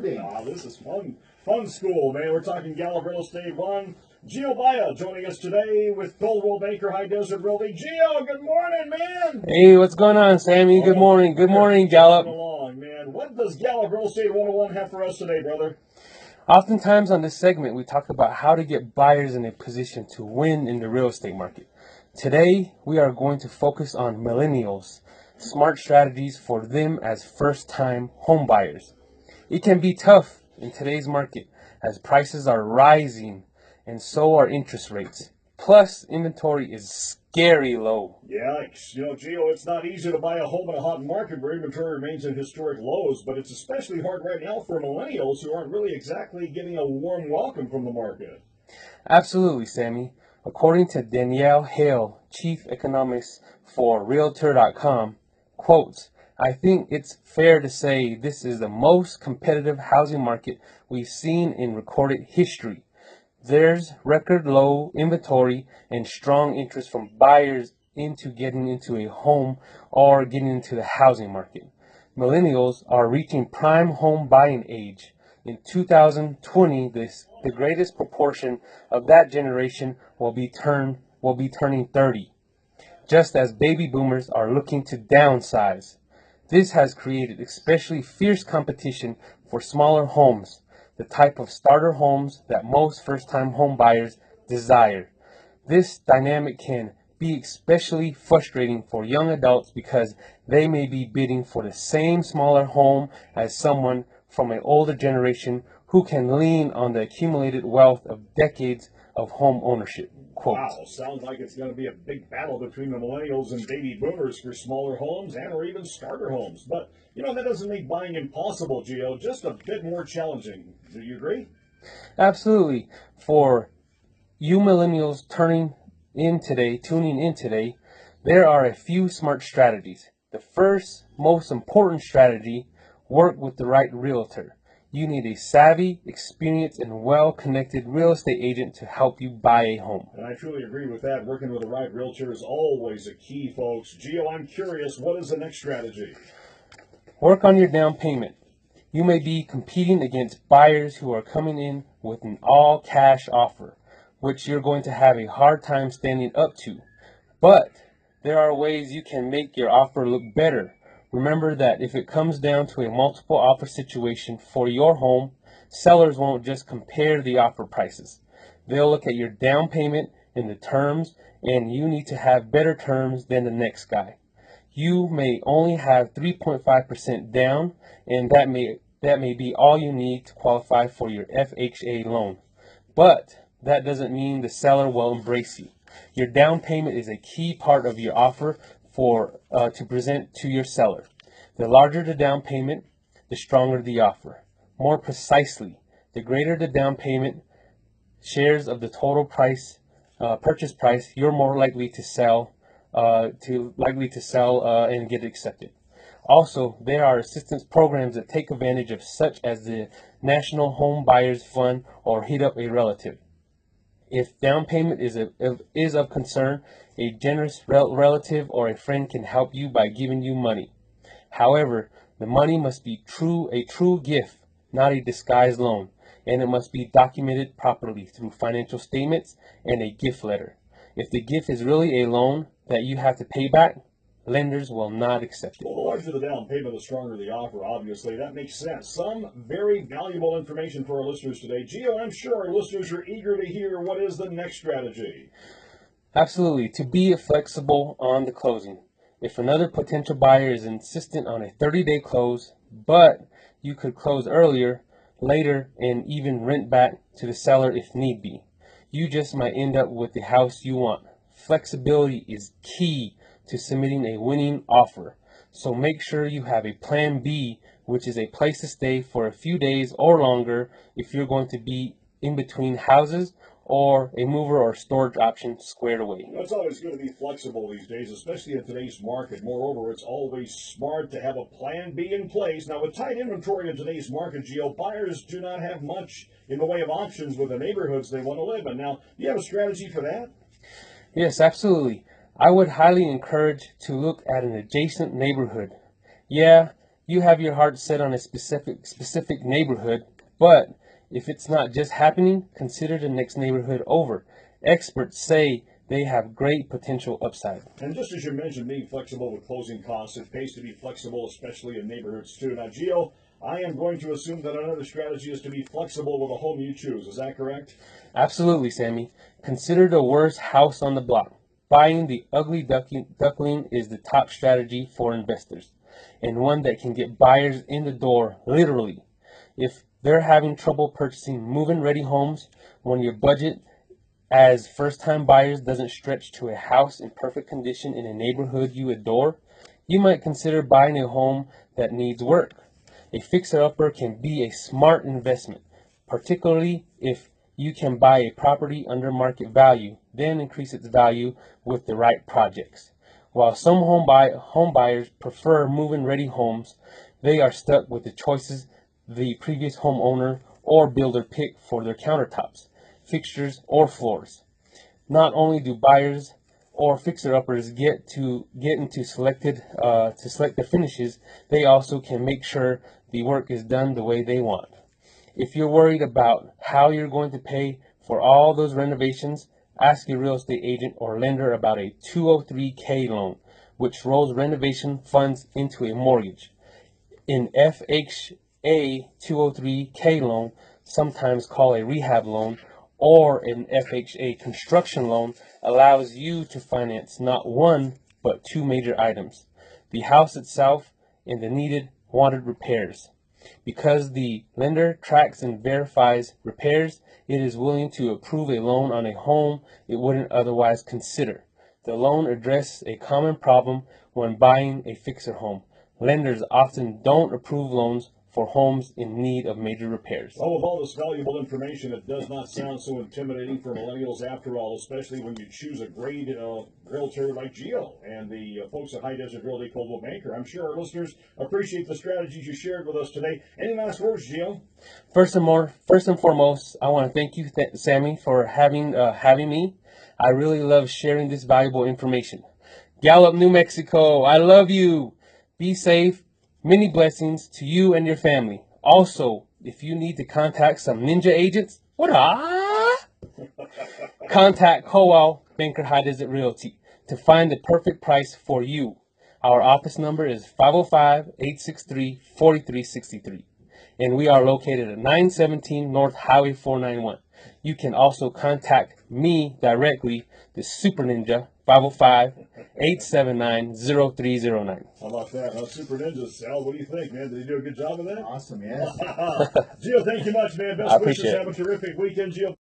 marketing. This is fun school, man. We're talking Gallup Real Estate 1. KYVA joining us today with Coldwell Banker High Desert Realty. Gio, good morning, man. Hey, what's going on, Sammy? Good morning. Good morning, Gallup. Along, man. What does Gallup Real Estate 101 have for us today, brother? Oftentimes on this segment, we talk about how to get buyers in a position to win in the real estate market. Today, we are going to focus on millennials, smart strategies for them as first-time home buyers. It can be tough in today's market as prices are rising and so are interest rates. Plus, inventory is scary low. Yikes. Gio, it's not easy to buy a home in a hot market where inventory remains at historic lows, but it's especially hard right now for millennials who aren't really exactly getting a warm welcome from the market. Absolutely, Sammy. According to Danielle Hale, chief economist for Realtor.com, quotes, "I think it's fair to say this is the most competitive housing market we've seen in recorded history. There's record low inventory and strong interest from buyers into getting into a home or getting into the housing market. Millennials are reaching prime home buying age. In 2020, the greatest proportion of that generation will be turning 30, just as baby boomers are looking to downsize. This has created especially fierce competition for smaller homes, the type of starter homes that most first-time home buyers desire. This dynamic can be especially frustrating for young adults because they may be bidding for the same smaller home as someone from an older generation who can lean on the accumulated wealth of decades of home ownership." Quote. Wow, sounds like it's going to be a big battle between the millennials and baby boomers for smaller homes and or even starter homes. But, that doesn't make buying impossible, Gio, just a bit more challenging. Do you agree? Absolutely. For you millennials tuning in today, there are a few smart strategies. The first, most important strategy, work with the right realtor. You need a savvy, experienced, and well-connected real estate agent to help you buy a home. And I truly agree with that. Working with the right realtor is always a key, folks. Gio, I'm curious, what is the next strategy? Work on your down payment. You may be competing against buyers who are coming in with an all-cash offer, which you're going to have a hard time standing up to. But there are ways you can make your offer look better. Remember that if it comes down to a multiple offer situation for your home, sellers won't just compare the offer prices. They'll look at your down payment and the terms, and you need to have better terms than the next guy. You may only have 3.5% down, and that may be all you need to qualify for your FHA loan. But that doesn't mean the seller will embrace you. Your down payment is a key part of your offer to present to your seller. The larger the down payment, the stronger the offer. More precisely, the greater the down payment shares of the total purchase price, you're more likely to sell and get accepted. Also, there are assistance programs that take advantage of, such as the National Home Buyers Fund or Hit Up a Relative. If down payment is of concern, a generous relative or a friend can help you by giving you money. However, the money must be a true gift, not a disguised loan, and it must be documented properly through financial statements and a gift letter. If the gift is really a loan that you have to pay back, lenders will not accept it. Well, the larger the down payment, the stronger the offer, obviously. That makes sense. Some very valuable information for our listeners today. Gio, I'm sure our listeners are eager to hear what is the next strategy. Absolutely. To be flexible on the closing. If another potential buyer is insistent on a 30-day close, but you could close earlier, later, and even rent back to the seller if need be, you just might end up with the house you want. Flexibility is key to submitting a winning offer. So make sure you have a plan B, which is a place to stay for a few days or longer if you're going to be in between houses, or a mover or storage option squared away. It's always good to be flexible these days, especially in today's market. Moreover, it's always smart to have a plan B in place. Now, with tight inventory in today's market, Gio, buyers do not have much in the way of options with the neighborhoods they want to live in. Now, do you have a strategy for that? Yes, absolutely. I would highly encourage to look at an adjacent neighborhood. Yeah, You have your heart set on a specific neighborhood, but if it's not just happening, consider the next neighborhood over. Experts say they have great potential upside. And just as you mentioned being flexible with closing costs, it pays to be flexible, especially in neighborhoods too. Now, Gio, I am going to assume that another strategy is to be flexible with a home you choose. Is that correct? Absolutely, Sammy. Consider the worst house on the block. Buying the ugly duckling is the top strategy for investors, and one that can get buyers in the door literally. If they're having trouble purchasing move-in ready homes when your budget as first-time buyers doesn't stretch to a house in perfect condition in a neighborhood you adore, you might consider buying a home that needs work. A fixer-upper can be a smart investment, particularly if you can buy a property under market value, then increase its value with the right projects. While some home buyers prefer move-in ready homes, they are stuck with the choices the previous homeowner or builder picked for their countertops, fixtures, or floors. Not only do buyers or fixer-uppers get into select the finishes, they also can make sure the work is done the way they want. If you're worried about how you're going to pay for all those renovations, ask your real estate agent or lender about a 203K loan, which rolls renovation funds into a mortgage. An FHA 203K loan, sometimes called a rehab loan, or an FHA construction loan, allows you to finance not one, but two major items: the house itself and the wanted repairs. Because the lender tracks and verifies repairs, it is willing to approve a loan on a home it wouldn't otherwise consider. The loan addresses a common problem when buying a fixer home. Lenders often don't approve loans for homes in need of major repairs. Well, with all this valuable information, it does not sound so intimidating for millennials after all, especially when you choose a great realtor like Gio and the folks at High Desert Realty Coldwell Banker. I'm sure our listeners appreciate the strategies you shared with us today. Any last words, Gio? First and foremost, I want to thank you, Sammy, for having me. I really love sharing this valuable information. Gallup, New Mexico, I love you. Be safe. Many blessings to you and your family. Also, if you need to contact some ninja agents, contact Coldwell Banker High Desert Realty to find the perfect price for you. Our office number is 505-863-4363, and we are located at 917 North Highway 491. You can also contact me directly, the Super Ninja, 505-879-0309. How about that? Super Ninjas, Sal, what do you think, man? Did you do a good job of that? Awesome, yes. Gio, thank you much, man. Best wishes. Have a terrific weekend, Gio.